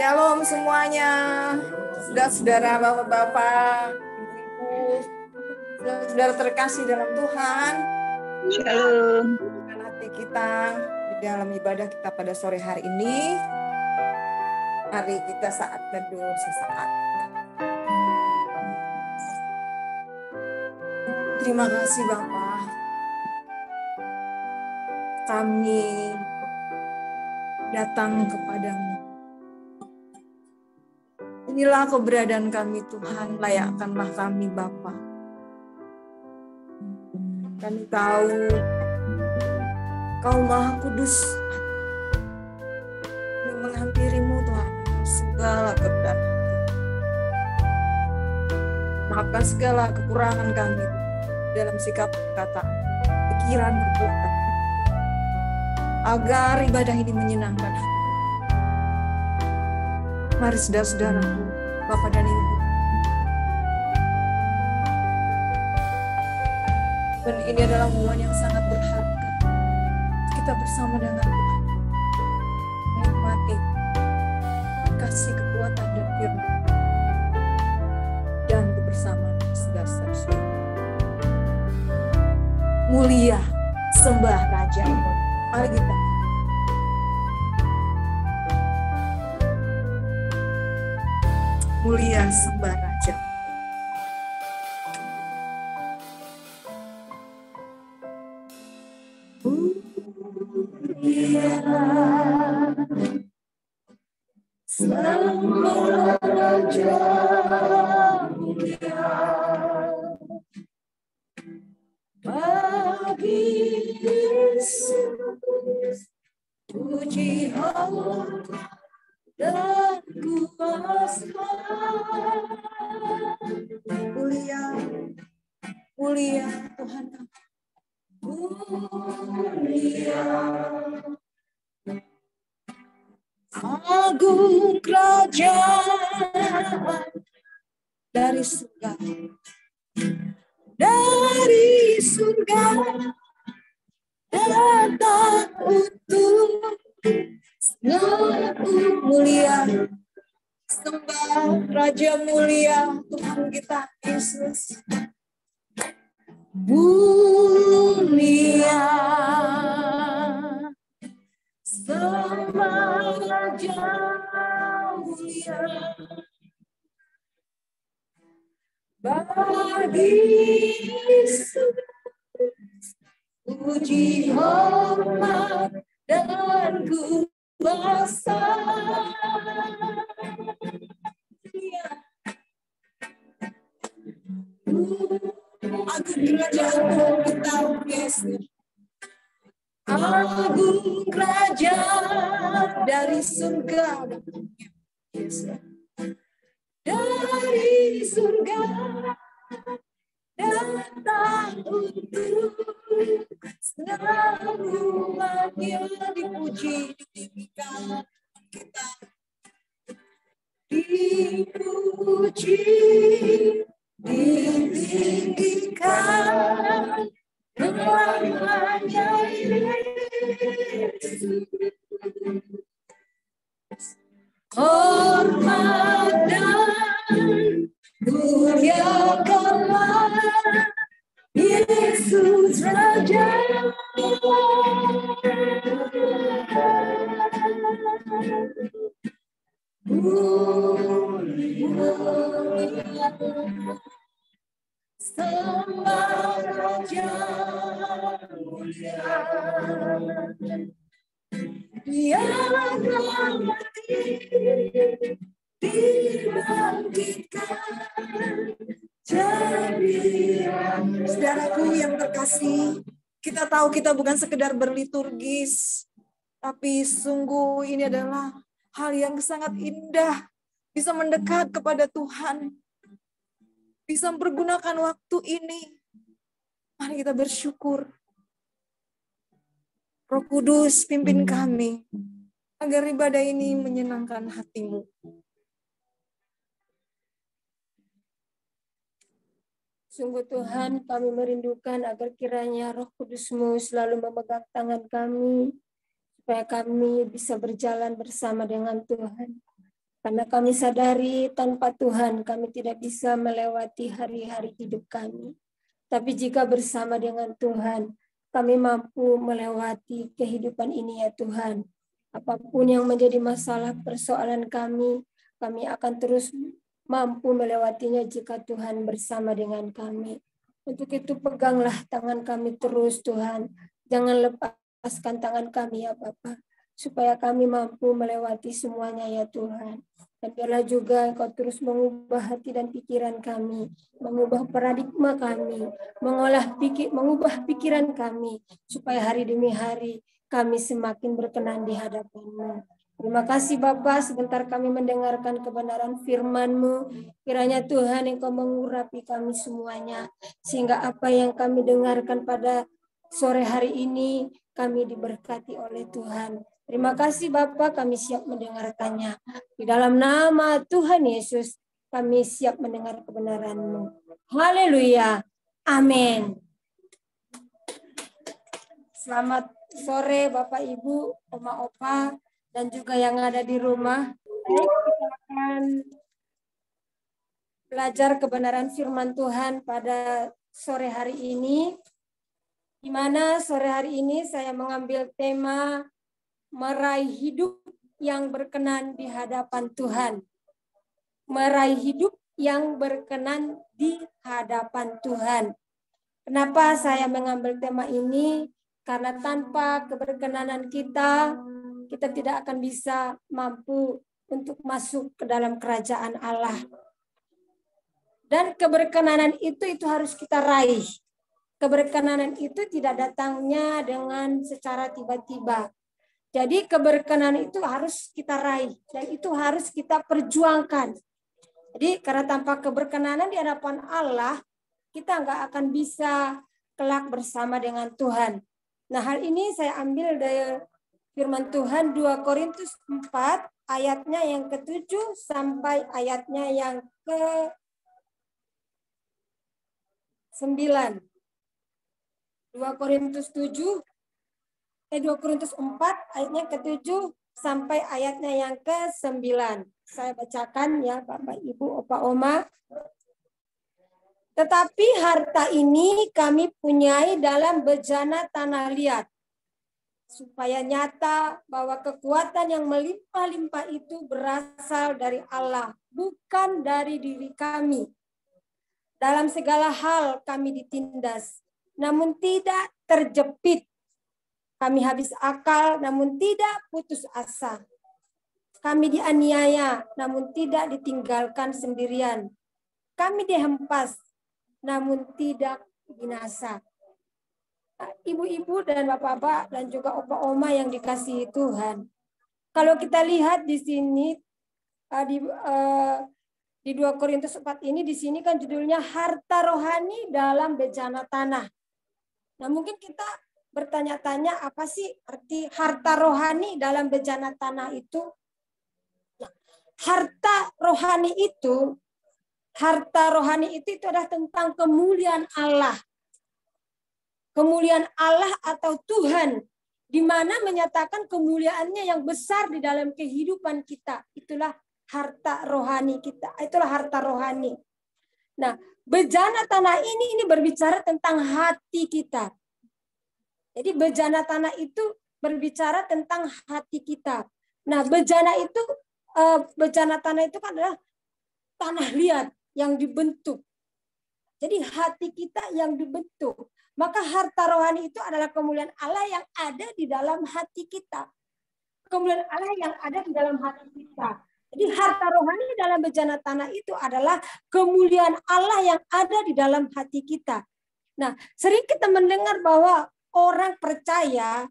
Shalom semuanya, saudara-saudara, bapak-bapak, ibu-ibu, saudara terkasih dalam Tuhan. Shalom. Bukan hati kita di dalam ibadah kita pada sore hari ini. Mari kita saat teduh sesaat. Terima kasih Bapa. Kami datang kepadamu. Inilah keberadaan kami Tuhan, layakkanlah kami Bapa. Kami tahu Kau Maha Kudus yang menghampirimu Tuhan segala kebenaran. Maafkan segala kekurangan kami dalam sikap perkataan, pikiran, perbuatan, agar ibadah ini menyenangkan hati. Mari saudara-saudaraku, Bapak dan Ibu. Dan ini adalah momen yang sangat berharga. Kita bersama dengan Tuhan. Menikmati kasih kekuatan dan firman. Dan kebersamaan saudara-saudara. Mulia sembah Raja. Mari kita. Mulia sembah Raja. Mulia sembah Raja, mulia bagi Yesus, puji Allah dan kuasa. Mulia, mulia Tuhan kami. Mulia, agung kerajaan dari surga. Dari surga datang untuk mulia sembah Raja mulia Tuhan kita Yesus. Mulia sembah Raja mulia bagi Yesus, puji hormat dan kuasa. Agung kerajaan kita Yesus, agung kerajaan dari surga Yesus. Dari surga datang untuk selamanya, dipuji, ditinggikan kita, dipuji, ditinggikan namanya Yesus. Hormat dan muliakanlah Yesus Raja. Mulia sembah Raja mulia. Dia telah mati, dibangkitkan jadi. Saudaraku yang terkasih, kita tahu kita bukan sekedar berliturgis, tapi sungguh ini adalah hal yang sangat indah, bisa mendekat kepada Tuhan, bisa mempergunakan waktu ini. Mari kita bersyukur. Roh Kudus pimpin kami, agar ibadah ini menyenangkan hatimu. Sungguh Tuhan, kami merindukan agar kiranya Roh Kudus-Mu selalu memegang tangan kami, supaya kami bisa berjalan bersama dengan Tuhan. Karena kami sadari tanpa Tuhan kami tidak bisa melewati hari-hari hidup kami. Tapi jika bersama dengan Tuhan, kami mampu melewati kehidupan ini ya Tuhan. Apapun yang menjadi masalah persoalan kami akan terus mampu melewatinya jika Tuhan bersama dengan kami. Untuk itu peganglah tangan kami terus Tuhan. Jangan lepaskan tangan kami ya Bapa, supaya kami mampu melewati semuanya ya Tuhan. Dan biarlah juga Engkau terus mengubah hati dan pikiran kami, mengubah paradigma kami, mengubah pikiran kami, supaya hari demi hari kami semakin berkenan di hadapan-Mu. Terima kasih Bapa, sebentar kami mendengarkan kebenaran firman-Mu. Kiranya Tuhan Engkau mengurapi kami semuanya, sehingga apa yang kami dengarkan pada sore hari ini, kami diberkati oleh Tuhan. Terima kasih Bapa, kami siap mendengarkannya. Di dalam nama Tuhan Yesus, kami siap mendengar kebenaran-Mu. Haleluya. Amin. Selamat sore Bapak Ibu, Oma Opa, dan juga yang ada di rumah. Baik, kita akan belajar kebenaran firman Tuhan pada sore hari ini. Di mana sore hari ini saya mengambil tema meraih hidup yang berkenan di hadapan Tuhan. Meraih hidup yang berkenan di hadapan Tuhan. Kenapa saya mengambil tema ini? Karena tanpa keberkenanan kita tidak akan bisa mampu untuk masuk ke dalam kerajaan Allah. Dan keberkenanan itu harus kita raih. Keberkenanan itu tidak datangnya dengan secara tiba-tiba. Jadi keberkenanan itu harus kita raih dan itu harus kita perjuangkan. Jadi karena tanpa keberkenanan di hadapan Allah, kita nggak akan bisa kelak bersama dengan Tuhan. Nah, hal ini saya ambil dari firman Tuhan 2 Korintus 4 ayatnya yang ke-7 sampai ayatnya yang ke-9. 2 Korintus 4 ayatnya ke-7 sampai ayatnya yang ke-9. Saya bacakan ya Bapak Ibu Opa Oma. Tetapi harta ini kami punyai dalam bejana tanah liat, supaya nyata bahwa kekuatan yang melimpah-limpah itu berasal dari Allah, bukan dari diri kami. Dalam segala hal kami ditindas, namun tidak terjepit. Kami habis akal, namun tidak putus asa. Kami dianiaya, namun tidak ditinggalkan sendirian. Kami dihempas, namun tidak binasa. Ibu-ibu dan bapak-bapak dan juga opa-oma yang dikasihi Tuhan. Kalau kita lihat di sini, di 2 Korintus 4 ini, di sini kan judulnya harta rohani dalam bejana tanah. Nah, mungkin kita bertanya-tanya apa sih arti harta rohani dalam bejana tanah itu? Nah, harta rohani itu adalah tentang kemuliaan Allah. Kemuliaan Allah atau Tuhan, di mana menyatakan kemuliaannya yang besar di dalam kehidupan kita. Itulah harta rohani kita. Itulah harta rohani. Nah, bejana tanah ini berbicara tentang hati kita. Jadi bejana tanah itu berbicara tentang hati kita. Nah, bejana tanah itu kan adalah tanah liat yang dibentuk. Jadi hati kita yang dibentuk. Maka harta rohani itu adalah kemuliaan Allah yang ada di dalam hati kita. Kemuliaan Allah yang ada di dalam hati kita. Jadi harta rohani dalam bejana tanah itu adalah kemuliaan Allah yang ada di dalam hati kita. Nah, sering kita mendengar bahwa orang percaya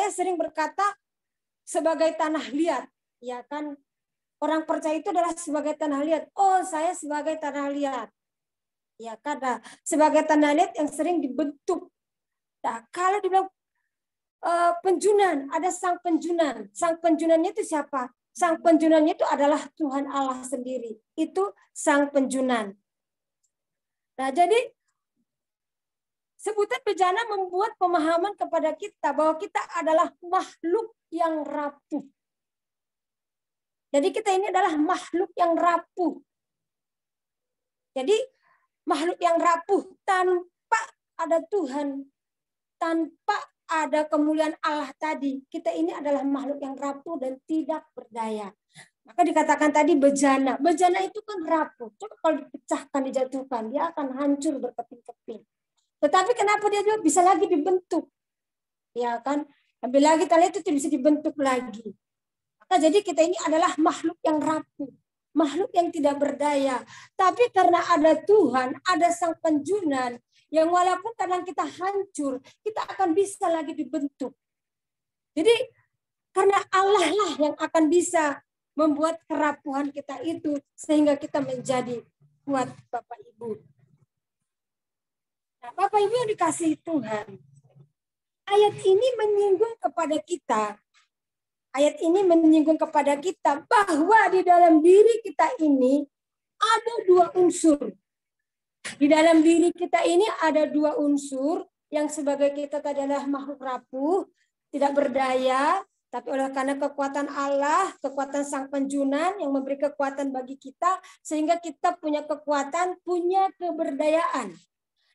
sering berkata sebagai tanah liat, ya kan? Orang percaya itu adalah sebagai tanah liat. Oh, saya sebagai tanah liat. Ya, karena sebagai tanah liat yang sering dibentuk. Nah, kalau dibilang penjunan, ada sang penjunan. Sang penjunannya itu siapa? Sang penjunannya itu adalah Tuhan Allah sendiri. Itu sang penjunan. Nah, jadi sebutan bejana membuat pemahaman kepada kita bahwa kita adalah makhluk yang rapuh. Jadi kita ini adalah makhluk yang rapuh. Jadi makhluk yang rapuh tanpa ada Tuhan, tanpa ada kemuliaan Allah tadi. Kita ini adalah makhluk yang rapuh dan tidak berdaya. Maka dikatakan tadi bejana. Bejana itu kan rapuh. Coba kalau dipecahkan, dijatuhkan, dia akan hancur berkeping-keping. Tetapi kenapa dia juga bisa lagi dibentuk? Ya kan? Lebih lagi kita lihat itu bisa dibentuk lagi. Maka jadi kita ini adalah makhluk yang rapuh. Makhluk yang tidak berdaya. Tapi karena ada Tuhan, ada Sang Penjunan, yang walaupun kadang kita hancur, kita akan bisa lagi dibentuk. Jadi karena Allah lah yang akan bisa membuat kerapuhan kita itu sehingga kita menjadi kuat, Bapak Ibu. Nah, Bapak Ibu yang dikasihi Tuhan, ayat ini menyinggung kepada kita. Ayat ini menyinggung kepada kita bahwa di dalam diri kita ini ada dua unsur. Di dalam diri kita ini ada dua unsur yang sebagai kita tadi adalah makhluk rapuh, tidak berdaya, tapi oleh karena kekuatan Allah, kekuatan Sang Penjunan yang memberi kekuatan bagi kita, sehingga kita punya kekuatan, punya keberdayaan.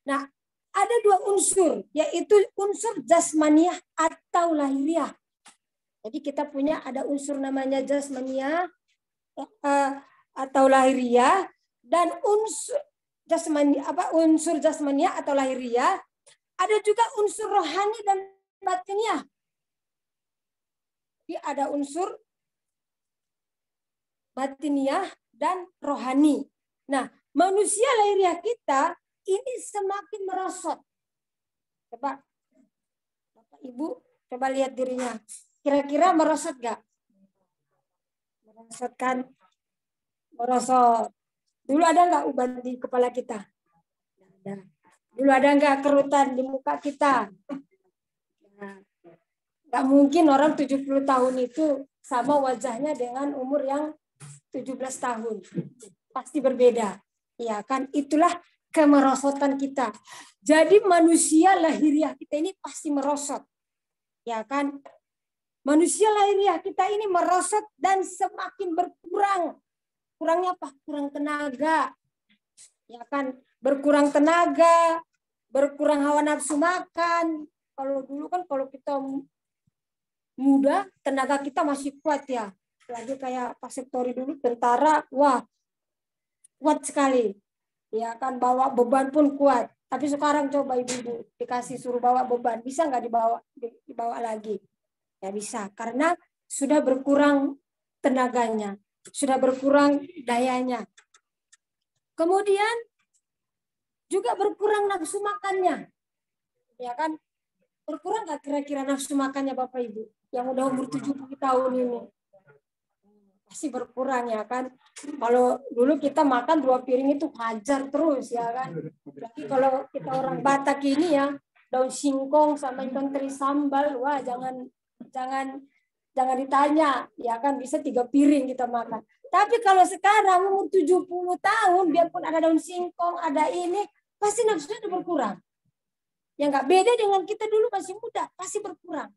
Nah, ada dua unsur, yaitu unsur jasmaniah atau lahiriah. Jadi kita punya ada unsur namanya jasmaniah atau lahiriah, dan unsur jasmaniah atau lahiriah, ada juga unsur rohani dan batiniah. Jadi ada unsur batiniah dan rohani. Nah, manusia lahiriah kita ini semakin merosot. Coba Bapak Ibu, coba lihat dirinya. Kira-kira merosot gak? Merosot kan? Merosot. Dulu ada nggak uban di kepala kita? Ada. Dulu ada nggak kerutan di muka kita? Nah, nggak mungkin orang 70 tahun itu sama wajahnya dengan umur yang 17 tahun. Pasti berbeda. Ya kan? Itulah kemerosotan kita. Jadi manusia lahiriah kita ini pasti merosot. Ya kan? Manusia lahiriah kita ini merosot dan semakin berkurang. Kurangnya apa? Kurang tenaga. Ya kan? Berkurang tenaga, berkurang hawa nafsu makan. Kalau dulu kan kalau kita muda, tenaga kita masih kuat ya. Lagi kayak Pak Sektori dulu, tentara, wah, kuat sekali. Ya kan, bawa beban pun kuat. Tapi sekarang coba ibu-ibu dikasih suruh bawa beban, bisa nggak dibawa lagi? Ya bisa, karena sudah berkurang tenaganya, sudah berkurang dayanya. Kemudian juga berkurang nafsu makannya. Ya kan? Berkurang nggak kira-kira nafsu makannya Bapak Ibu? Yang udah umur 70 tahun ini. Pasti berkurang ya kan. Kalau dulu kita makan 2 piring itu hajar terus ya kan. Jadi kalau kita orang Batak ini ya, daun singkong sama ikan teri sambal, wah jangan ditanya, ya kan bisa 3 piring kita makan. Tapi kalau sekarang umur 70 tahun, biarpun ada daun singkong, ada ini, pasti nafsunya udah berkurang. Yang nggak beda dengan kita dulu masih muda, pasti berkurang.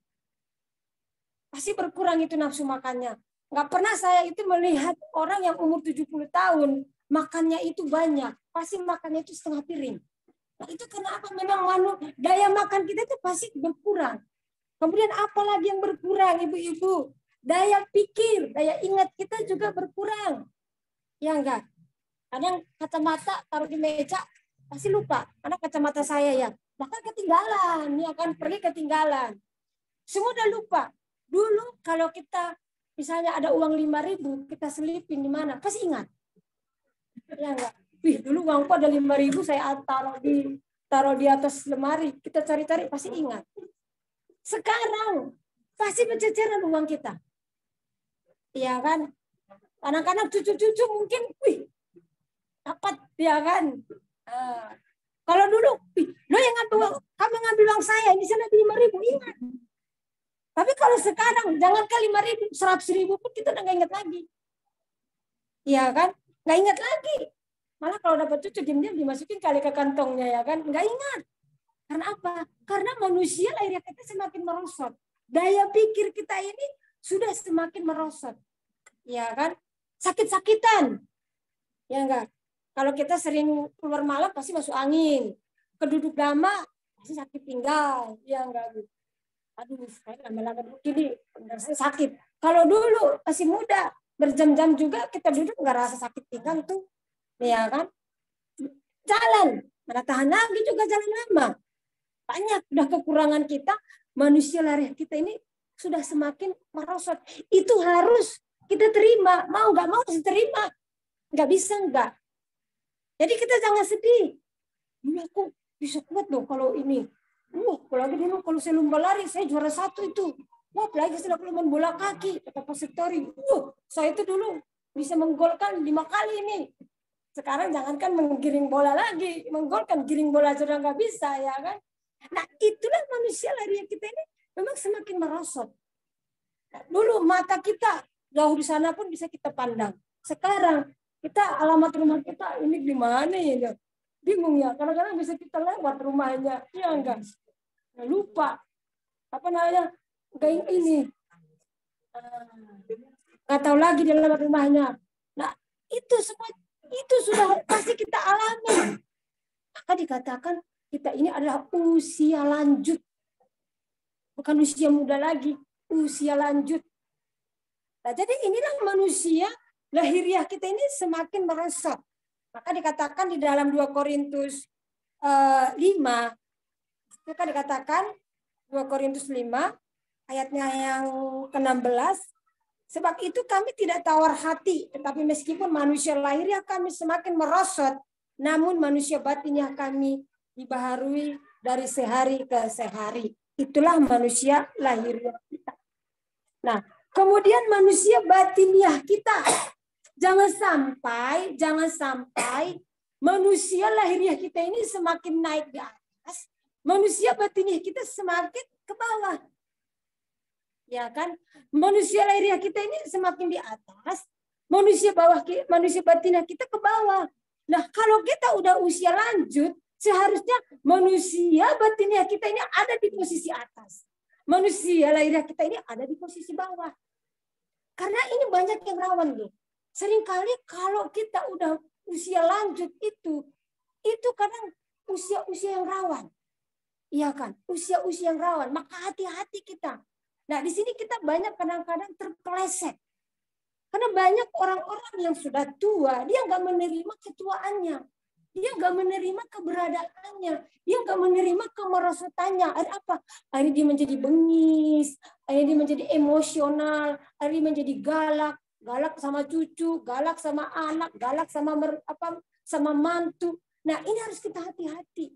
Pasti berkurang itu nafsu makannya. Nggak pernah saya itu melihat orang yang umur 70 tahun, makannya itu banyak. Pasti makannya itu setengah piring. Nah, itu karena apa? Memang daya makan kita itu pasti berkurang. Kemudian apa lagi yang berkurang, ibu-ibu? Daya pikir, daya ingat kita juga berkurang. Ya enggak? Kadang kacamata taruh di meja, pasti lupa. Karena kacamata saya ya. Bahkan ketinggalan, ya kan? Pergi ketinggalan. Semua udah lupa. Dulu kalau kita, misalnya ada uang 5.000, kita selipin di mana? Pasti ingat. Ya enggak? Wih, dulu uangku ada 5.000, saya taruh di atas lemari. Kita cari-cari, pasti ingat. Sekarang pasti berceceran uang kita. Iya kan? Kadang-kadang cucu-cucu mungkin dapat ya kan. Kalau dulu, lo yang kamu ngambil uang saya, ini sana 5.000, ingat. Tapi kalau sekarang, jangankan 5.000, 100.000 pun kita udah nggak ingat lagi. Iya kan? Nggak ingat lagi. Malah kalau dapat cucu, diam-diam dimasukin kali ke kantongnya ya kan? Nggak ingat. Karena apa? Karena manusia lahirnya kita semakin merosot. Daya pikir kita ini sudah semakin merosot. ya kan? Sakit-sakitan, ya enggak? Kalau kita sering keluar malam pasti masuk angin, keduduk lama pasti sakit pinggang, ya enggak? Aduh, saya lama-lama begini, saya sakit. Kalau dulu masih muda, berjam-jam juga kita duduk nggak rasa sakit pinggang tuh, ya kan? Jalan, mana tahan lagi juga jalan lama. Banyak udah kekurangan kita, manusia lahiriah kita ini sudah semakin merosot. Itu harus kita terima, mau nggak mau harus terima, nggak bisa nggak. Jadi kita jangan sedih. Dulu aku bisa kuat loh kalau ini. Apalagi dulu kalau saya lomba lari, saya juara 1 itu. Wah, apalagi setelah aku main bola kaki, kata Pak Sektori. Saya itu dulu bisa menggolkan 5 kali ini. Sekarang jangankan menggiring bola lagi, menggolkan, giring bola sudah nggak bisa, ya kan? Nah, itulah manusia lahiriah kita ini memang semakin merosot. Nah, dulu mata kita jauh di sana pun bisa kita pandang. Sekarang kita alamat rumah kita ini di mana ya? Bingung ya, kadang-kadang bisa kita lewat rumahnya, ya enggak? Nah, lupa apa namanya, kayak ini, nggak tahu lagi di alamat rumahnya. Nah, itu semua itu sudah pasti kita alami. Maka dikatakan kita ini adalah usia lanjut, bukan usia muda lagi, usia lanjut. Nah, jadi inilah manusia lahiriah kita ini semakin merosot. Maka dikatakan di dalam 2 Korintus 5, itu kan dikatakan 2 Korintus 5 ayatnya yang ke-16, sebab itu kami tidak tawar hati, tetapi meskipun manusia lahiriah kami semakin merosot, namun manusia batinnya kami dibaharui dari sehari ke sehari. Itulah manusia lahiriah kita. Nah, kemudian manusia batiniah kita. Jangan sampai manusia lahiriah kita ini semakin naik di atas, manusia batiniah kita semakin ke bawah. Ya kan? Manusia lahiriah kita ini semakin di atas, manusia batiniah kita ke bawah. Nah, kalau kita udah usia lanjut, seharusnya manusia batiniah kita ini ada di posisi atas. Manusia lahiriah kita ini ada di posisi bawah. Karena ini banyak yang rawan loh. Seringkali kalau kita udah usia lanjut itu kadang usia-usia yang rawan. Iya kan? Usia-usia yang rawan. Maka hati-hati kita. Nah, di sini kita banyak kadang-kadang terpeleset. Karena banyak orang-orang yang sudah tua, dia nggak menerima ketuaannya. Dia nggak menerima keberadaannya. Dia nggak menerima kemerosotannya. Ada apa? Akhirnya dia menjadi bengis. Akhirnya dia menjadi emosional. Akhirnya dia menjadi galak. Galak sama cucu, galak sama anak, galak sama mantu. Nah, ini harus kita hati-hati.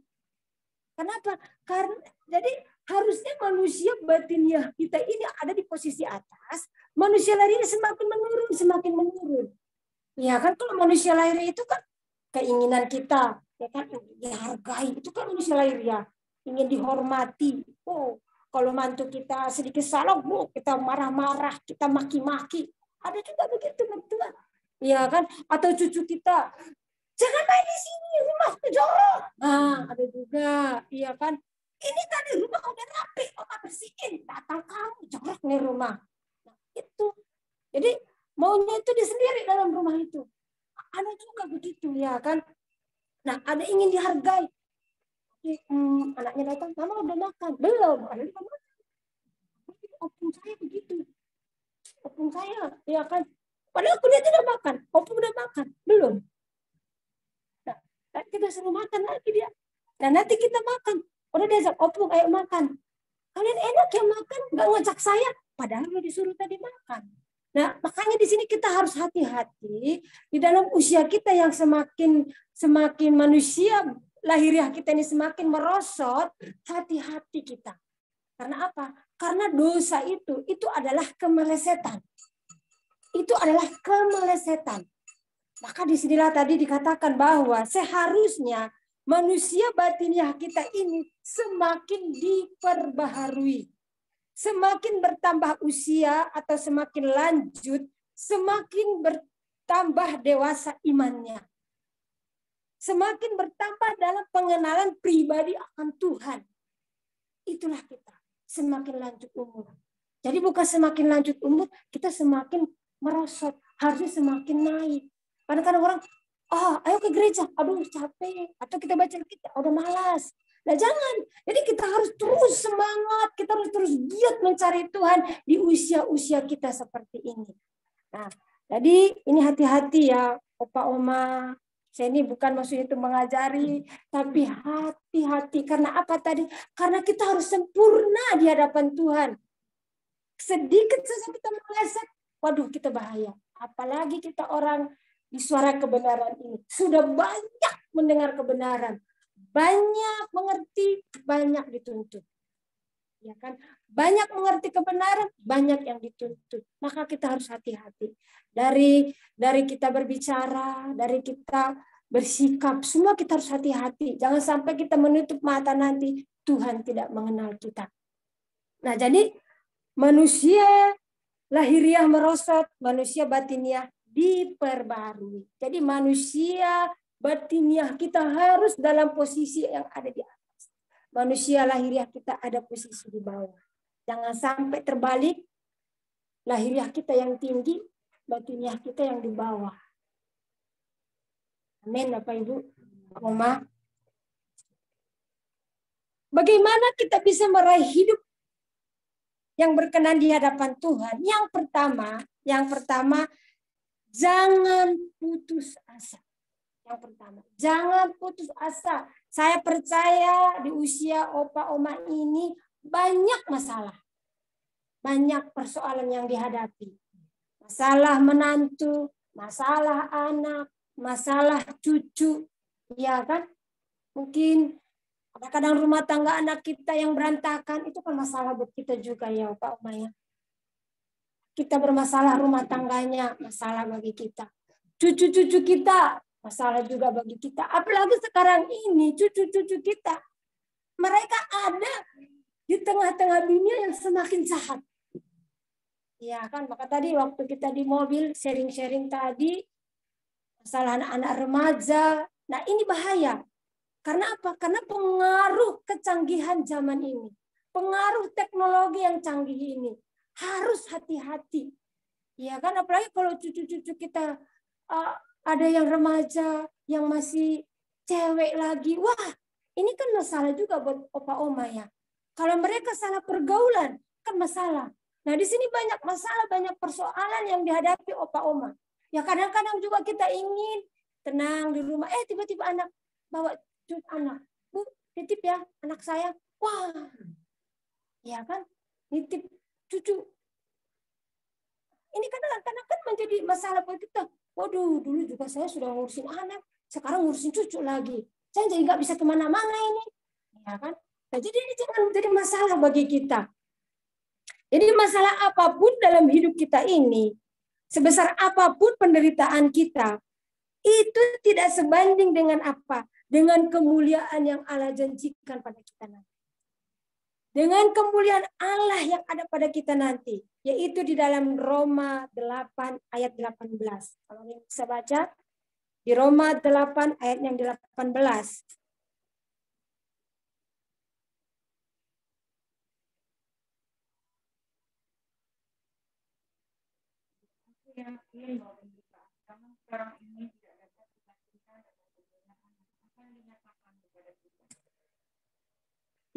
Kenapa? Karena jadi harusnya manusia batiniah kita ini ada di posisi atas, manusia lahiriah semakin menurun. Ya kan, kalau manusia lahiriah itu kan keinginan kita, ya kan, dihargai, itu kan manusia lahiriah, ingin dihormati. Oh, kalau mantu kita sedikit salah, kita marah-marah, kita maki-maki. Ada juga begitu mertua, ya kan? Atau cucu kita, jangan main di sini, rumahku jorok. Nah, ada juga, iya kan? Ini tadi rumah udah rapi, Oma bersihin, datang kamu jorok nih rumah. Nah, itu. Jadi maunya itu dia sendiri dalam rumah itu. Ada juga begitu, ya kan? Nah, ada ingin dihargai. Anaknya datang, mama udah makan, belum? Ada yang makan. Opung saya begitu. Opung saya, ya kan? Padahal aku dia tidak makan. Opung udah makan, belum? Nah, kita suruh makan lagi dia. Nah, nanti kita makan. Udah diajak, Opung ayo makan. Kalian enak ya makan, nggak ngajak saya. Padahal udah disuruh tadi makan. Nah, makanya di sini kita harus hati-hati di dalam usia kita yang semakin manusia lahiriah kita ini semakin merosot, hati-hati kita. Karena apa? Karena dosa itu adalah kemelesetan. Itu adalah kemelesetan. Maka disinilah tadi dikatakan bahwa seharusnya manusia batiniah kita ini semakin diperbaharui. Semakin bertambah usia atau semakin lanjut, semakin bertambah dewasa imannya. Semakin bertambah dalam pengenalan pribadi akan Tuhan. Itulah kita. Semakin lanjut umur. Jadi bukan semakin lanjut umur, kita semakin merosot, harusnya semakin naik. Kadang-kadang orang, ayo ke gereja, aduh capek, atau kita baca kita, udah malas. Nah jangan, jadi kita harus terus semangat, kita harus terus giat mencari Tuhan di usia-usia kita seperti ini. Nah, jadi ini hati-hati ya, Opa Oma. Saya ini bukan maksudnya itu mengajari, tapi hati-hati. Karena apa tadi? Karena kita harus sempurna di hadapan Tuhan. Sedikit saja kita meleset, waduh kita bahaya. Apalagi kita orang di suara kebenaran ini. Sudah banyak mendengar kebenaran. Banyak mengerti, banyak dituntut. Ya kan? Banyak mengerti kebenaran, banyak yang dituntut. Maka kita harus hati-hati. Dari kita berbicara, dari kita bersikap, semua kita harus hati-hati. Jangan sampai kita menutup mata nanti Tuhan tidak mengenal kita. Nah, jadi manusia lahiriah merosot, manusia batiniah diperbarui. Jadi manusia batiniah kita harus dalam posisi yang ada di atas. Manusia lahiriah kita ada posisi di bawah. Jangan sampai terbalik, lahiriah kita yang tinggi, batiniah kita yang di bawah. Amin, Bapak Ibu, Oma. Bagaimana kita bisa meraih hidup yang berkenan di hadapan Tuhan? Yang pertama, jangan putus asa. Yang pertama, jangan putus asa. Saya percaya di usia Opa Oma ini banyak masalah. Banyak persoalan yang dihadapi. Masalah menantu, masalah anak, masalah cucu. Ya kan? Mungkin kadang-kadang rumah tangga anak kita yang berantakan, itu kan masalah buat kita juga ya Opa Oma ya. Kita bermasalah rumah tangganya, masalah bagi kita. Cucu-cucu kita, masalah juga bagi kita. Apalagi sekarang ini cucu-cucu kita, mereka ada di tengah-tengah dunia yang semakin jahat. Ya kan, maka tadi waktu kita di mobil sharing-sharing tadi, masalah anak-anak remaja, nah ini bahaya. Karena apa? Karena pengaruh kecanggihan zaman ini. Pengaruh teknologi yang canggih ini. Harus hati-hati. Ya kan, apalagi kalau cucu-cucu kita ada yang remaja, yang masih cewek lagi. Wah, ini kan masalah juga buat Opa Oma ya. Kalau mereka salah pergaulan, kan masalah. Nah, di sini banyak masalah, banyak persoalan yang dihadapi Opa Oma. Ya kadang-kadang juga kita ingin tenang di rumah. Tiba-tiba anak bawa anak. Bu, titip ya anak saya. Wah, ya kan, titip cucu. Ini kadang-kadang kan menjadi masalah buat kita. Waduh, dulu juga saya sudah ngurusin anak, sekarang ngurusin cucu lagi. Saya jadi nggak bisa kemana-mana ini. Ya kan? Nah, jadi ini jangan menjadi masalah bagi kita. Jadi masalah apapun dalam hidup kita ini, sebesar apapun penderitaan kita, itu tidak sebanding dengan apa? Dengan kemuliaan yang Allah janjikan pada kita nanti. Dengan kemuliaan Allah yang ada pada kita nanti. Yaitu di dalam Roma 8 ayat 18. Kalau yang bisa baca, di Roma 8 ayat yang 18.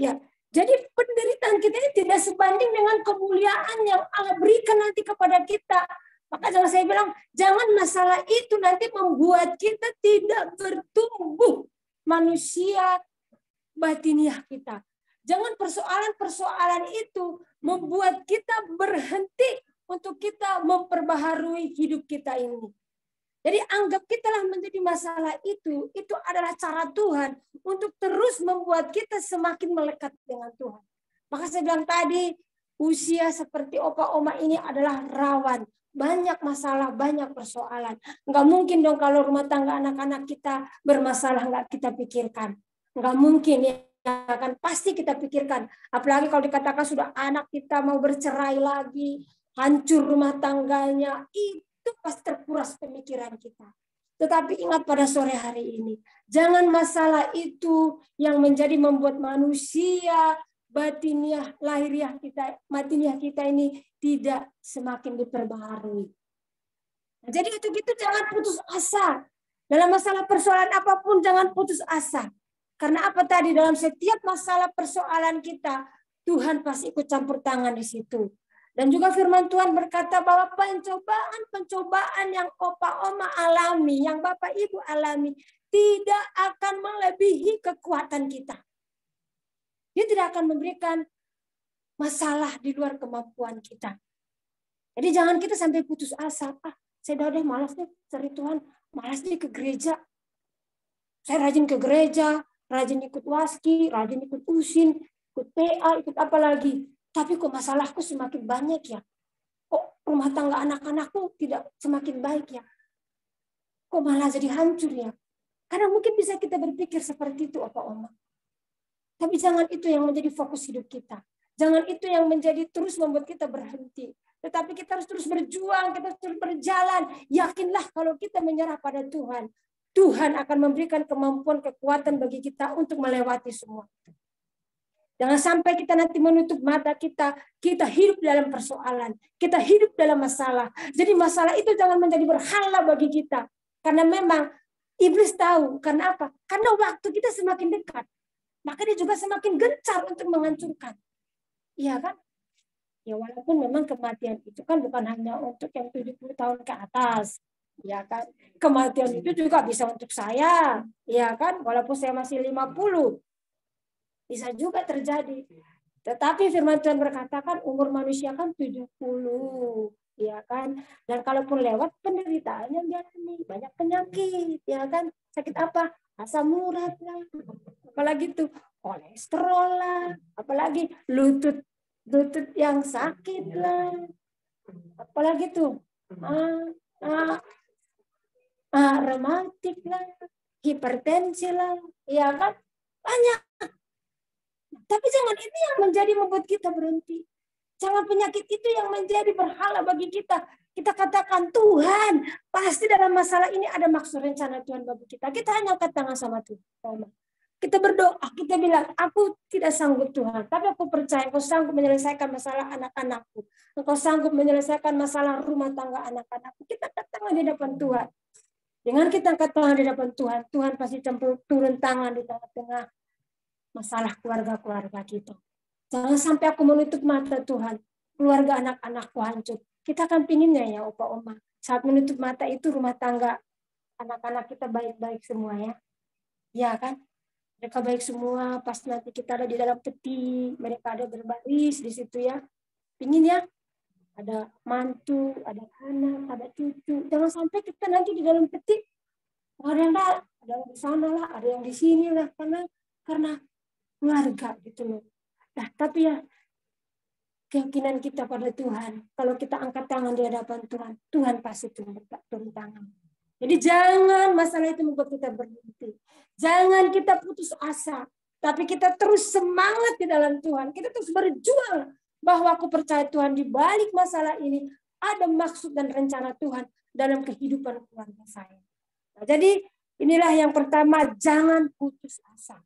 Ya, jadi penderitaan kita ini tidak sebanding dengan kemuliaan yang Allah berikan nanti kepada kita. Maka jangan saya bilang, jangan masalah itu nanti membuat kita tidak bertumbuh manusia batiniah kita. Jangan persoalan-persoalan itu membuat kita berhenti untuk kita memperbaharui hidup kita ini. Jadi anggap kitalah menjadi masalah itu adalah cara Tuhan untuk terus membuat kita semakin melekat dengan Tuhan. Maka saya bilang tadi, usia seperti Opa Oma ini adalah rawan. Banyak masalah, banyak persoalan. Enggak mungkin dong kalau rumah tangga anak-anak kita bermasalah enggak kita pikirkan. Enggak mungkin ya kan, pasti kita pikirkan. Apalagi kalau dikatakan sudah anak kita mau bercerai lagi, hancur rumah tangganya, itu pasti terkuras pemikiran kita. Tetapi ingat pada sore hari ini, jangan masalah itu yang menjadi membuat manusia batiniah, lahiriah kita, batiniah kita ini tidak semakin diperbaharui. Jadi itu jangan putus asa. Dalam masalah persoalan apapun jangan putus asa. Karena apa tadi? Dalam setiap masalah persoalan kita, Tuhan pasti ikut campur tangan di situ. Dan juga firman Tuhan berkata bahwa pencobaan yang Opa Oma alami, yang Bapak Ibu alami, tidak akan melebihi kekuatan kita. Dia tidak akan memberikan masalah di luar kemampuan kita. Jadi jangan kita sampai putus asa. Saya udah deh malas nih cari Tuhan. Malas nih ke gereja. Saya rajin ke gereja, rajin ikut waski, rajin ikut usin, ikut PA, ikut apa lagi. Tapi kok masalahku semakin banyak ya? Kok rumah tangga anak-anakku tidak semakin baik ya? Kok malah jadi hancur ya? Karena mungkin bisa kita berpikir seperti itu, Opa Oma. Tapi jangan itu yang menjadi fokus hidup kita. Jangan itu yang menjadi terus membuat kita berhenti. Tetapi kita harus terus berjuang, kita harus terus berjalan. Yakinlah kalau kita menyerah pada Tuhan, Tuhan akan memberikan kemampuan, kekuatan bagi kita untuk melewati semua. Jangan sampai kita nanti menutup mata kita hidup dalam persoalan, kita hidup dalam masalah. Jadi masalah itu jangan menjadi berhala bagi kita. Karena memang iblis tahu, karena apa? Karena waktu kita semakin dekat, maka dia juga semakin gencar untuk menghancurkan. Iya kan? Ya walaupun memang kematian itu kan bukan hanya untuk yang 70 tahun ke atas. Ya kan? Kematian itu juga bisa untuk saya. Ya kan? Walaupun saya masih 50. Bisa juga terjadi. Tetapi firman Tuhan berkatakan umur manusia kan 70. Ya kan? Dan kalaupun lewat penderitaannya dialami. Banyak penyakit. Ya kan? Sakit apa? Asam urat lah. Apalagi tuh kolesterol lah. Apalagi lutut yang sakit lah, apalagi tuh rematik lah, hipertensi lah, ya kan banyak. Tapi jangan itu yang menjadi membuat kita berhenti. Jangan penyakit itu yang menjadi berhala bagi kita. Kita katakan Tuhan, pasti dalam masalah ini ada maksud rencana Tuhan bagi kita. Kita hanya angkat tangan sama Tuhan. Kita berdoa, kita bilang, aku tidak sanggup Tuhan, tapi aku percaya Engkau sanggup menyelesaikan masalah anak-anakku. Engkau sanggup menyelesaikan masalah rumah tangga anak-anakku. Kita angkat tangan di depan Tuhan. Dengan kita angkat tangan di depan Tuhan, Tuhan pasti turun tangan di tengah-tengah masalah keluarga-keluarga kita. Jangan sampai aku menutup mata Tuhan, keluarga anak-anakku hancur. Kita akan pinginnya ya Opa Oma. Saat menutup mata itu rumah tangga anak-anak kita baik-baik semua ya. Ya kan? Mereka baik semua, pas nanti kita ada di dalam peti, mereka ada berbaris di situ ya. Pingin ya, ada mantu, ada anak, ada cucu. Jangan sampai kita nanti di dalam peti, ada yang di sana lah, ada yang di sini lah, karena keluarga gitu loh. Nah, tapi ya, keyakinan kita pada Tuhan, kalau kita angkat tangan di hadapan Tuhan, Tuhan pasti turun tangan. Jadi jangan masalah itu membuat kita berhenti. Jangan kita putus asa. Tapi kita terus semangat di dalam Tuhan. Kita terus berjuang bahwa aku percaya Tuhan di balik masalah ini ada maksud dan rencana Tuhan dalam kehidupan keluarga saya. Nah, jadi inilah yang pertama, jangan putus asa.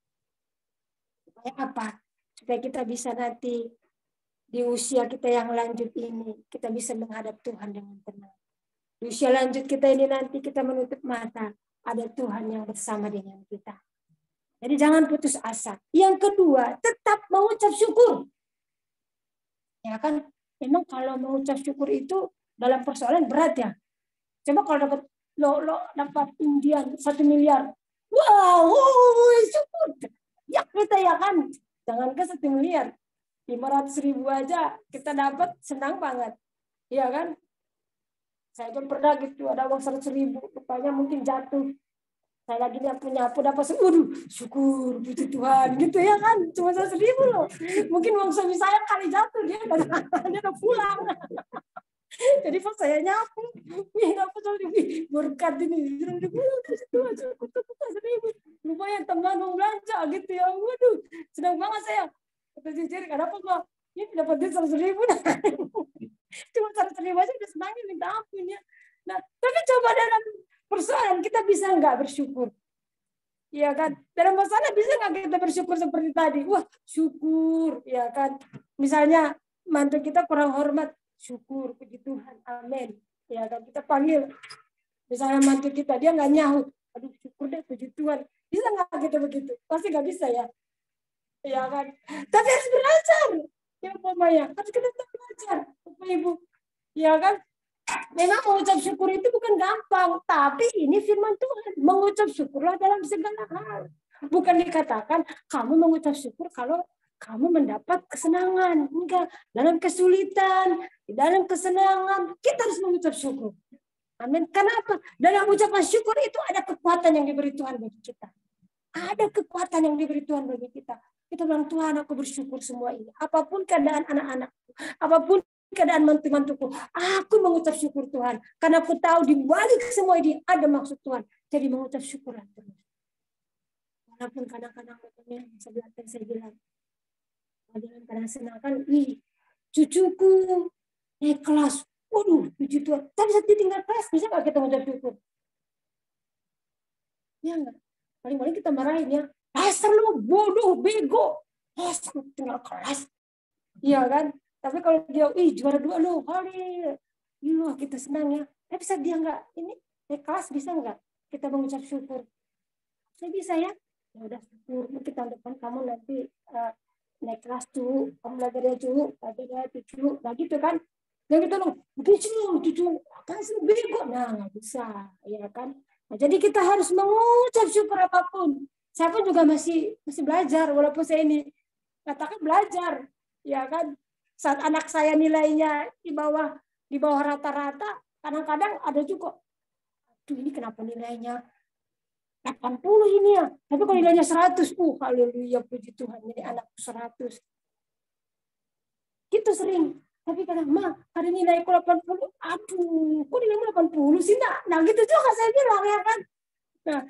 Supaya apa? Supaya kita bisa nanti di usia kita yang lanjut ini, kita bisa menghadap Tuhan dengan tenang. Di usia lanjut kita ini nanti kita menutup mata, ada Tuhan yang bersama dengan kita. Jadi jangan putus asa. Yang kedua, tetap mengucap syukur. Ya kan, memang kalau mengucap syukur itu dalam persoalan berat ya. Coba kalau dapat undian 1 miliar, wow, syukur. Ya kita ya kan, jangan ke 1 miliar, 500.000 aja kita dapat, senang banget, ya kan? Saya pun pernah gitu, ada uang 100.000, rupanya mungkin jatuh. Saya lagi nyapu, dapat syukur, puji Tuhan, gitu ya kan? Cuma 100.000 loh. Mungkin uang suami saya kali jatuh, dia udah pulang. Jadi pas saya nyapu, dapat 100.000, berkat ini, pulang dari situ aja, cukup 1.000. Lumayan teman mau belanja gitu ya, waduh, senang banget saya. Kata jujur, kenapa kok ini dapat duit 100.000? Cuma 100.000 aja udah senangnya minta ampun ya. Nah, tapi coba dalam persoalan kita bisa nggak bersyukur? Iya kan? Dalam masalah bisa nggak kita bersyukur seperti tadi? Wah, syukur, ya kan? Misalnya mantu kita kurang hormat, syukur, puji Tuhan, amin. Ya kan kita panggil, misalnya mantu kita dia nggak nyahut, aduh syukur deh puji Tuhan. Bisa nggak kita begitu? Pasti nggak bisa ya. Ya kan. Tapi harus belajar. Ya umpamanya harus kita belajar, Bapak Ibu. Ya kan. Memang mengucap syukur itu bukan gampang, tapi ini firman Tuhan. Mengucap syukurlah dalam segala hal. Bukan dikatakan kamu mengucap syukur kalau kamu mendapat kesenangan. Enggak, dalam kesulitan, di dalam kesenangan, kita harus mengucap syukur. Amin. Kenapa? Dalam ucapan syukur itu ada kekuatan yang diberi Tuhan bagi kita. Ada kekuatan yang diberi Tuhan bagi kita. Kita bilang, Tuhan aku bersyukur semua ini. Apapun keadaan anak-anakku, apapun keadaan mantu-mantuku, aku mengucap syukur Tuhan. Karena aku tahu di balik semua ini ada maksud Tuhan. Jadi mengucap syukurlah terus. Walaupun kadang-kadang sebelah saya bilang, dalam keadaan senang kan, cucuku naik kelas. Waduh, puji Tuhan. Tapi saat dia tinggal kelas, bisa nggak kita mengucap syukur? Ya enggak. Paling-paling kita marahin ya. Dasar lu bodoh, bego. Dasar tinggal kelas. Iya kan? Tapi kalau dia, juara 2 lu, iya kita senang ya. Tapi saat dia enggak, ini naik kelas bisa enggak? Kita mengucap syukur. Saya bisa ya. Ya udah syukur. Mungkin tahun depan kamu nanti naik kelas tuh, kamu belajar ya cucu, nah gitu kan. Dan kita loh, cucu, apa sih bego? Nah nggak bisa, ya kan. Nah, jadi kita harus mengucap syukur apapun. Saya pun juga masih belajar, walaupun saya ini katakan belajar, ya kan. Saat anak saya nilainya di bawah rata-rata, kadang-kadang ada juga, aduh ini kenapa nilainya 80 ini ya. Tapi kalau nilainya 100, haleluya puji Tuhan, jadi anak 100. Gitu sering. Tapi kadang, ada nilaiku 80, aduh, kok nilaimu 80 sih, nah gitu juga saya bilang, ya kan. Nah,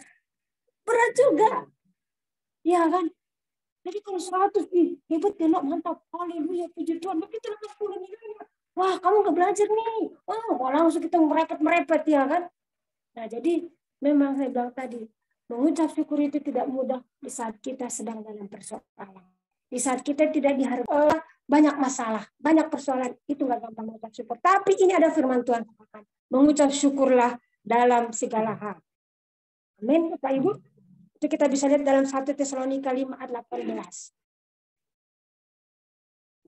berat juga. Ya kan. Jadi kalau 100, hebat ya, mantap, haleluya puji Tuhan, begitu 80 nilainya. Wah, kamu nggak belajar nih. Mau langsung kita merepet ya kan. Nah, jadi memang saya bilang tadi, mengucap syukur itu tidak mudah di saat kita sedang dalam persoalan. Di saat kita tidak diharapkan banyak masalah, banyak persoalan, itu nggak gampang mengucap syukur. Tapi ini ada firman Tuhan katakan, mengucap syukurlah dalam segala hal. Amin, Bapak Ibu. Itu kita bisa lihat dalam 1 Tesalonika 5 ayat 18.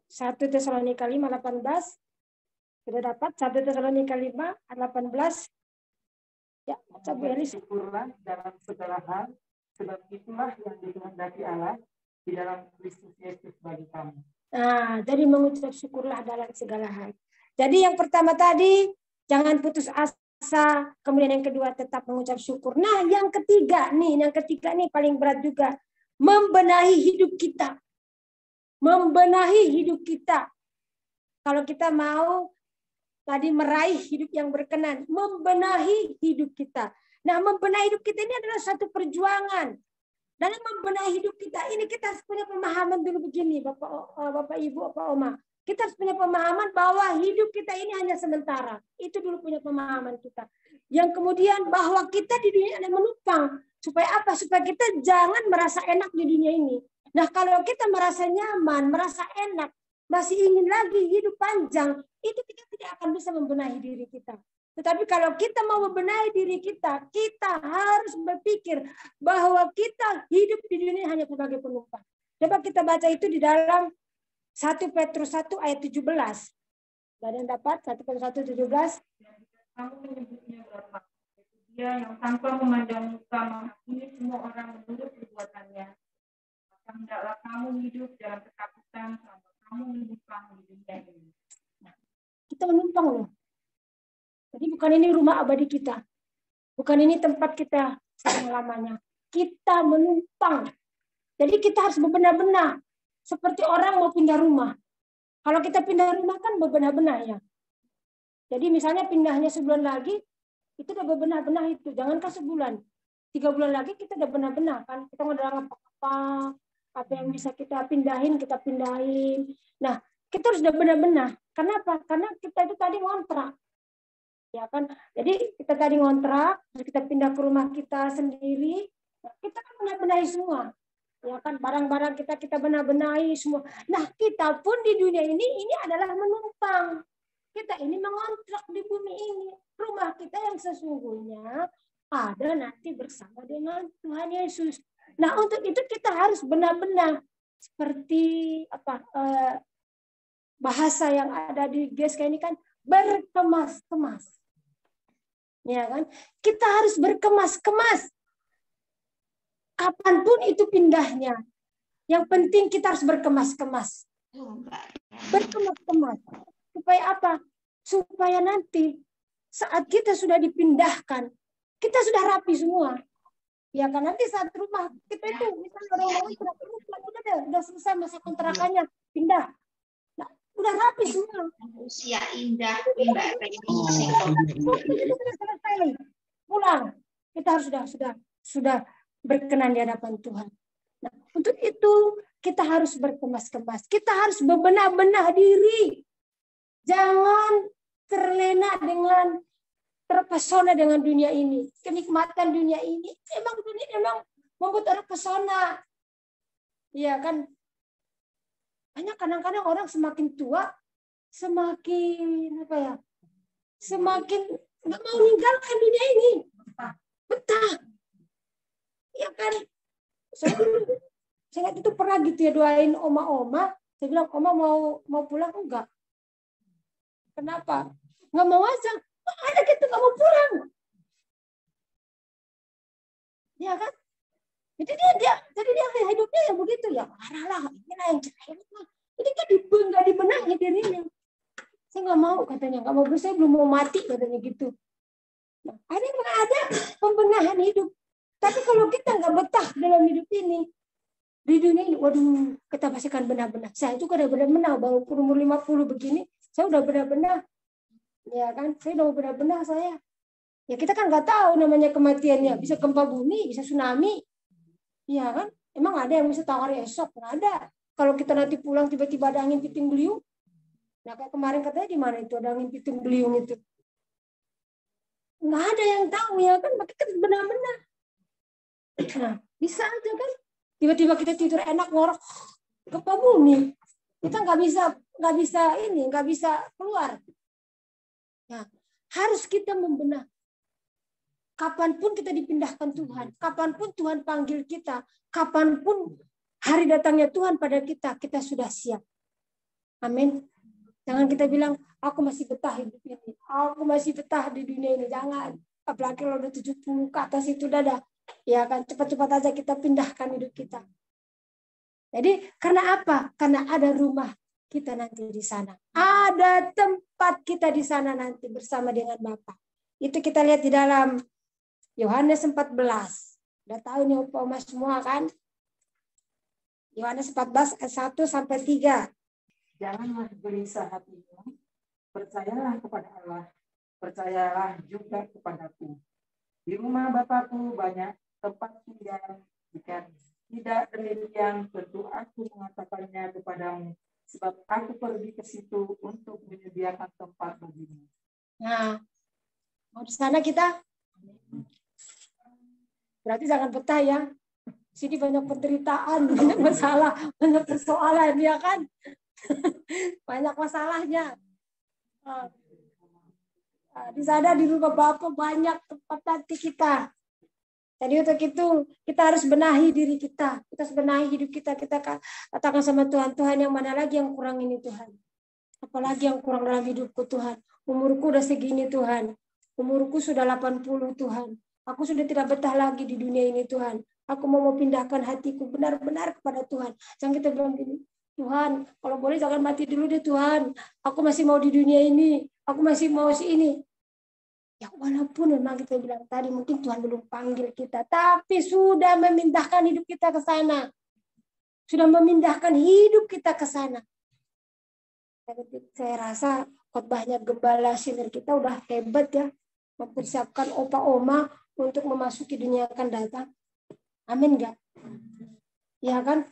1 Tesalonika 5 ayat 18. Sudah dapat 1 Tesalonika 5 ayat 18. Ya, syukurlah dalam segala hal, sebab itulah yang dikehendaki Allah di dalam Kristus Yesus bagi kamu. Nah, jadi mengucap syukurlah dalam segala hal. Jadi yang pertama tadi, jangan putus asa. Kemudian yang kedua, tetap mengucap syukur. Nah, yang ketiga nih paling berat juga. Membenahi hidup kita. Membenahi hidup kita. Kalau kita mau tadi meraih hidup yang berkenan, membenahi hidup kita. Nah, membenahi hidup kita ini adalah satu perjuangan. Dalam membenahi hidup kita ini kita harus punya pemahaman dulu begini, Bapak Ibu, Bapak Oma. Kita harus punya pemahaman bahwa hidup kita ini hanya sementara. Itu dulu punya pemahaman kita. Yang kemudian bahwa kita di dunia ada menumpang. Supaya apa? Supaya kita jangan merasa enak di dunia ini. Nah, kalau kita merasa nyaman, merasa enak, masih ingin lagi hidup panjang, itu kita tidak akan bisa membenahi diri kita. Tetapi kalau kita mau membenahi diri kita, kita harus berpikir bahwa kita hidup di dunia hanya sebagai penumpang. Coba kita baca itu di dalam 1 Petrus 1 ayat 17. Ada yang dapat 1 Petrus 1 17? Kamu menyebutnya berapa? Dia yang tanpa memandang muka menghakimi semua orang menurut perbuatannya. Maka hendaklah kamu hidup dalam ketakutan selama kamu menumpang di dunia ini. Nah, kita menumpang loh. Jadi bukan ini rumah abadi kita. Bukan ini tempat kita selama-lamanya. Kita menumpang. Jadi kita harus bebenah-benah. Seperti orang mau pindah rumah. Kalau kita pindah rumah kan bebenah-benah ya. Jadi misalnya pindahnya sebulan lagi, itu udah bebenah-benah itu. Jangankan sebulan. 3 bulan lagi kita udah bebenah-benah kan. Kita udah apa yang bisa kita pindahin. Nah, kita harus udah bebenah-benah. Kenapa? Karena kita itu tadi ngontrak. Ya kan? Jadi kita tadi ngontrak, terus kita pindah ke rumah kita sendiri, kita kan benar-benahi semua. Ya kan, barang-barang kita benar-benahi semua. Nah, kita pun di dunia ini adalah menumpang. Kita ini mengontrak di bumi ini. Rumah kita yang sesungguhnya ada nanti bersama dengan Tuhan Yesus. Nah, untuk itu kita harus benar-benar seperti bahasa yang ada di GSK ini kan berkemas-kemas. Ya kan? Kita harus berkemas-kemas. Kapanpun itu pindahnya. Yang penting kita harus berkemas-kemas. Berkemas-kemas. Supaya apa? Supaya nanti saat kita sudah dipindahkan, kita sudah rapi semua. Ya kan nanti saat rumah kita itu misalnya orang udah selesai masa kontrakannya, pindah. Nah, udah rapi semua. Usia indah, Mbak. Sudah selesai. Pulang. Kita harus sudah berkenan di hadapan Tuhan. Nah, untuk itu kita harus berkemas-kemas. Kita harus bebenah-benah diri. Jangan terlena dengan terpesona dengan dunia ini. Kenikmatan dunia ini. Emang dunia memang membuat orang pesona. Iya kan? Banyak kadang-kadang orang semakin tua, semakin semakin nggak mau meninggalkan dunia ini. Betah. Ya kan? Saya itu pernah gitu ya doain oma-oma. Saya bilang, oma mau pulang? Enggak. Kenapa? Nggak mau aja. Ada gitu nggak mau pulang. Ya kan? Jadi dia hidupnya yang begitu ya. Marahlah, inilah yang jelek. Jadi kan nggak dibenahi dirinya. Saya nggak mau katanya, nggak mau, saya belum mau mati katanya gitu. Nah, ada pembenahan hidup. Tapi kalau kita nggak betah dalam hidup ini, di dunia ini, waduh, kita pasti akan benar-benar. Saya juga udah benar-benar, baru umur 50 begini, saya udah benar-benar. Ya kan, saya udah benar-benar saya. Ya kita kan nggak tahu namanya kematiannya, bisa gempa bumi, bisa tsunami. Ya kan, emang ada yang bisa tahu hari esok? Nggak ada. Kalau kita nanti pulang tiba-tiba ada angin puting beliung, nah kayak kemarin katanya di mana itu ada angin puting beliung itu. Nggak ada yang tahu ya kan, maka kita benar-benar. Nah, bisa aja kan, tiba-tiba kita tidur enak ngorok gempa bumi, kita nggak bisa keluar. Ya, harus kita membenah. Kapanpun kita dipindahkan Tuhan, kapanpun Tuhan panggil kita, kapanpun hari datangnya Tuhan pada kita, kita sudah siap. Amin. Jangan kita bilang, aku masih betah hidup ini, aku masih betah di dunia ini. Jangan. Apalagi kalau udah 70 ke atas itu udah. Ya kan, cepat-cepat aja kita pindahkan hidup kita. Jadi, karena apa? Karena ada rumah kita nanti di sana. Ada tempat kita di sana nanti bersama dengan Bapa. Itu kita lihat di dalam Yohanes 14. Udah tahu nih Oma semua kan? Yohanes 14 ayat 1 sampai 3. Janganlah gelisah hatimu, percayalah kepada Allah, percayalah juga kepadaku. Di rumah Bapakku banyak tempat tinggal, jika tidak demikian tentu aku mengatakannya kepadamu, sebab aku pergi ke situ untuk menyediakan tempat bagimu. Nah, mau di sana kita? Berarti jangan betah ya. Sini banyak penderitaan, banyak masalah, banyak persoalan ya kan? Banyak masalahnya. Di sana di rumah Bapa banyak tempat nanti kita. Jadi untuk itu kita harus benahi diri kita. Kita harus benahi hidup kita. Kita katakan sama Tuhan, Tuhan yang mana lagi yang kurang ini Tuhan. Apalagi yang kurang dalam hidupku Tuhan. Umurku udah segini Tuhan. Umurku sudah 80 Tuhan. Aku sudah tidak betah lagi di dunia ini Tuhan. Aku mau pindahkan hatiku benar-benar kepada Tuhan. Jangan kita bilang gini, Tuhan, kalau boleh jangan mati dulu deh Tuhan. Aku masih mau di dunia ini. Aku masih mau ini. Ya walaupun memang kita bilang tadi mungkin Tuhan belum panggil kita. Tapi sudah memindahkan hidup kita ke sana. Sudah memindahkan hidup kita ke sana. Saya rasa khotbahnya Gembala Senior kita udah hebat ya. Mempersiapkan opa-oma untuk memasuki dunia akan datang. Amin enggak? Ya kan?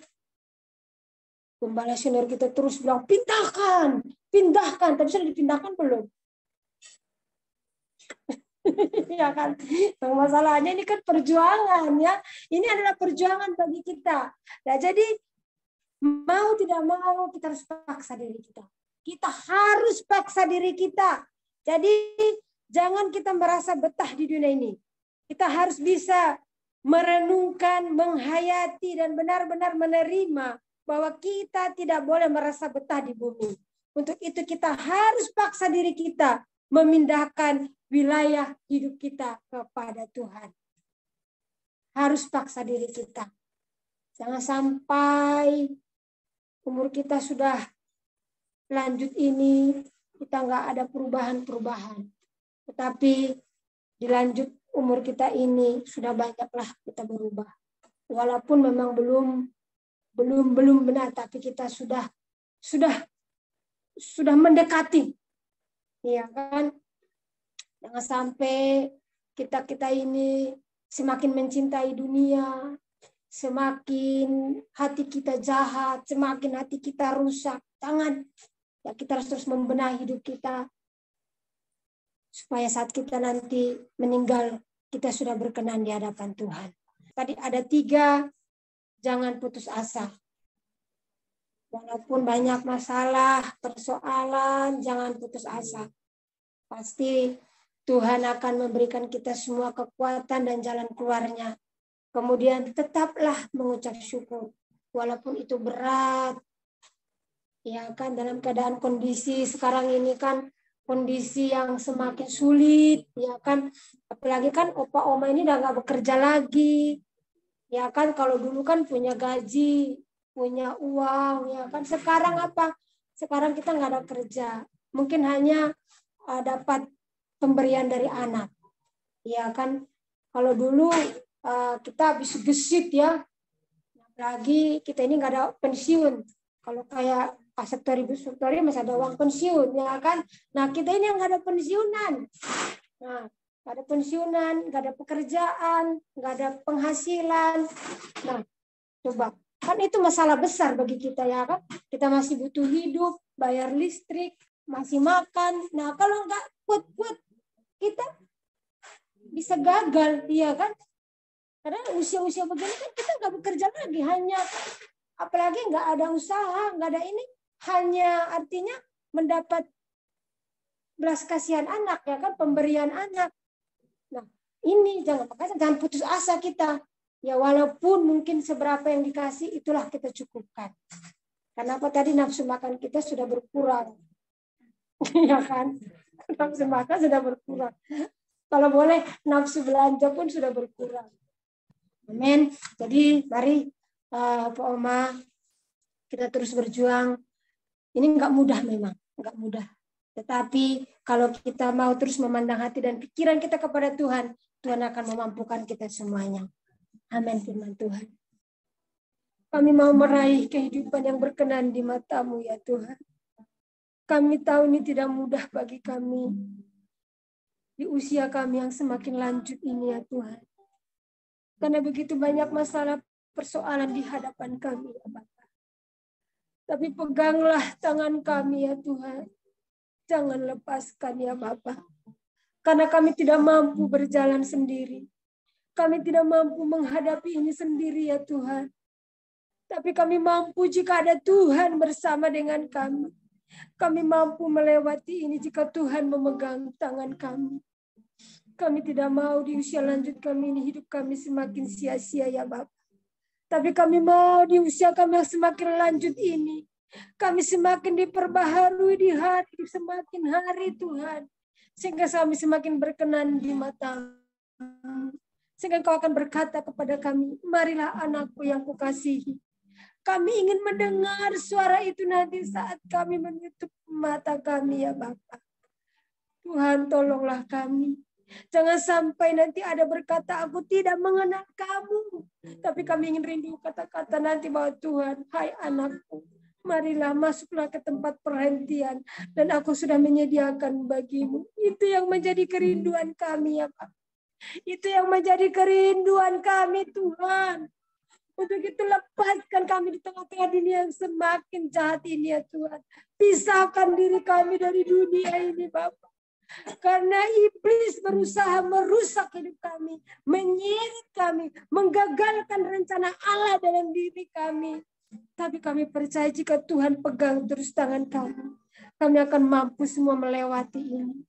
Gembala Senior kita terus bilang, pindahkan. Tapi sudah dipindahkan belum? Ya kan? Masalahnya ini kan perjuangan ya. Ini adalah perjuangan bagi kita. Nah, jadi mau tidak mau kita harus paksa diri kita. Kita harus paksa diri kita. Jadi jangan kita merasa betah di dunia ini. Kita harus bisa merenungkan, menghayati, dan benar-benar menerima bahwa kita tidak boleh merasa betah di bumi. Untuk itu kita harus paksa diri kita memindahkan wilayah hidup kita kepada Tuhan. Harus paksa diri kita. Jangan sampai umur kita sudah lanjut ini, kita nggak ada perubahan-perubahan. Tetapi di lanjut umur kita ini sudah banyaklah kita berubah. Walaupun memang belum benar, tapi kita sudah mendekati. Iya kan? Jangan sampai kita ini semakin mencintai dunia, semakin hati kita jahat, semakin hati kita rusak. Jangan. Ya, kita harus terus membenahi hidup kita supaya saat kita nanti meninggal kita sudah berkenan di hadapan Tuhan. Tadi ada 3, jangan putus asa. Walaupun banyak masalah, persoalan, jangan putus asa. Pasti Tuhan akan memberikan kita semua kekuatan dan jalan keluarnya. Kemudian tetaplah mengucap syukur. Walaupun itu berat. Ya kan, dalam keadaan kondisi sekarang ini kan kondisi yang semakin sulit, ya kan. Apalagi kan opa oma ini udah nggak bekerja lagi. Ya kan, kalau dulu kan punya gaji, punya uang, ya kan. Sekarang apa? Sekarang kita nggak ada kerja. Mungkin hanya dapat pemberian dari anak. Ya kan, kalau dulu kita habis gesit ya. Apalagi kita ini nggak ada pensiun. Kalau kayak Sektori masih ada uang pensiun, ya kan? Nah, kita ini yang nggak ada pensiunan. Nah, nggak ada pensiunan, nggak ada pekerjaan, nggak ada penghasilan. Nah, coba. Kan itu masalah besar bagi kita, ya kan? Kita masih butuh hidup, bayar listrik, masih makan. Nah, kalau nggak kuat-kuat, kita bisa gagal, ya kan? Karena usia-usia begini kan kita nggak bekerja lagi, hanya apalagi nggak ada usaha, nggak ada ini. Hanya artinya mendapat belas kasihan anak, ya kan, pemberian anak. Nah, ini jangan putus asa kita. Ya walaupun mungkin seberapa yang dikasih itulah kita cukupkan. Kenapa tadi nafsu makan kita sudah berkurang. Ya kan? Nafsu makan sudah berkurang. Kalau boleh nafsu belanja pun sudah berkurang. Amin. Jadi mari Pak Oma kita terus berjuang. Ini nggak mudah memang, nggak mudah. Tetapi kalau kita mau terus memandang hati dan pikiran kita kepada Tuhan, Tuhan akan memampukan kita semuanya. Amin firman Tuhan. Kami mau meraih kehidupan yang berkenan di mata-Mu ya Tuhan. Kami tahu ini tidak mudah bagi kami. Di usia kami yang semakin lanjut ini ya Tuhan. Karena begitu banyak masalah persoalan di hadapan kami ya Bapak. Tapi peganglah tangan kami ya Tuhan. Jangan lepaskan ya Bapa. Karena kami tidak mampu berjalan sendiri. Kami tidak mampu menghadapi ini sendiri ya Tuhan. Tapi kami mampu jika ada Tuhan bersama dengan kami. Kami mampu melewati ini jika Tuhan memegang tangan kami. Kami tidak mau di usia lanjut kami ini hidup kami semakin sia-sia ya Bapa. Tapi kami mau di usia kami yang semakin lanjut ini, kami semakin diperbaharui di hari, semakin hari Tuhan. Sehingga kami semakin berkenan di mata-Mu. Sehingga Engkau akan berkata kepada kami, marilah anakku yang kukasihi. Kami ingin mendengar suara itu nanti saat kami menutup mata kami ya Bapa. Tuhan tolonglah kami. Jangan sampai nanti ada berkata, aku tidak mengenal kamu. Tapi kami ingin rindu kata-kata nanti bahwa Tuhan, hai anakku, marilah masuklah ke tempat perhentian. Dan aku sudah menyediakan bagimu. Itu yang menjadi kerinduan kami ya Pak. Itu yang menjadi kerinduan kami Tuhan. Untuk itu lepaskan kami di tengah-tengah dunia yang semakin jahat ini ya Tuhan. Pisahkan diri kami dari dunia ini Bapak. Karena iblis berusaha merusak hidup kami, menyeret kami, menggagalkan rencana Allah dalam diri kami. Tapi kami percaya jika Tuhan pegang terus tangan kami, kami akan mampu semua melewati ini.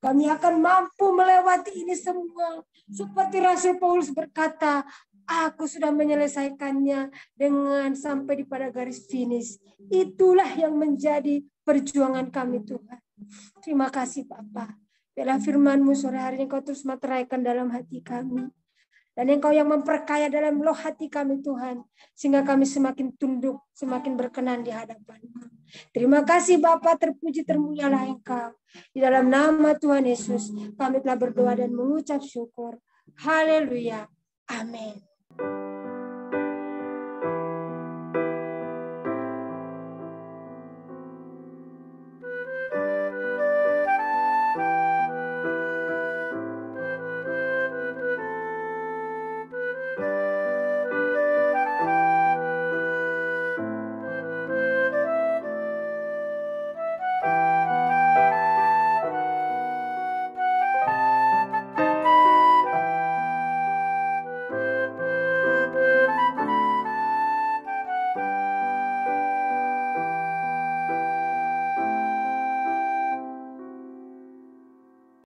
Kami akan mampu melewati ini semua. Seperti Rasul Paulus berkata, aku sudah menyelesaikannya dengan sampai di pada garis finish. Itulah yang menjadi perjuangan kami Tuhan. Terima kasih Bapa. Biarlah firman-Mu sore hari ini Kau terus materaikan dalam hati kami. Dan Engkau yang memperkaya dalam loh hati kami Tuhan. Sehingga kami semakin tunduk, semakin berkenan di hadapan-Mu. Terima kasih Bapa, terpuji termulialah Engkau. Di dalam nama Tuhan Yesus, kami telah berdoa dan mengucap syukur. Haleluya. Amin.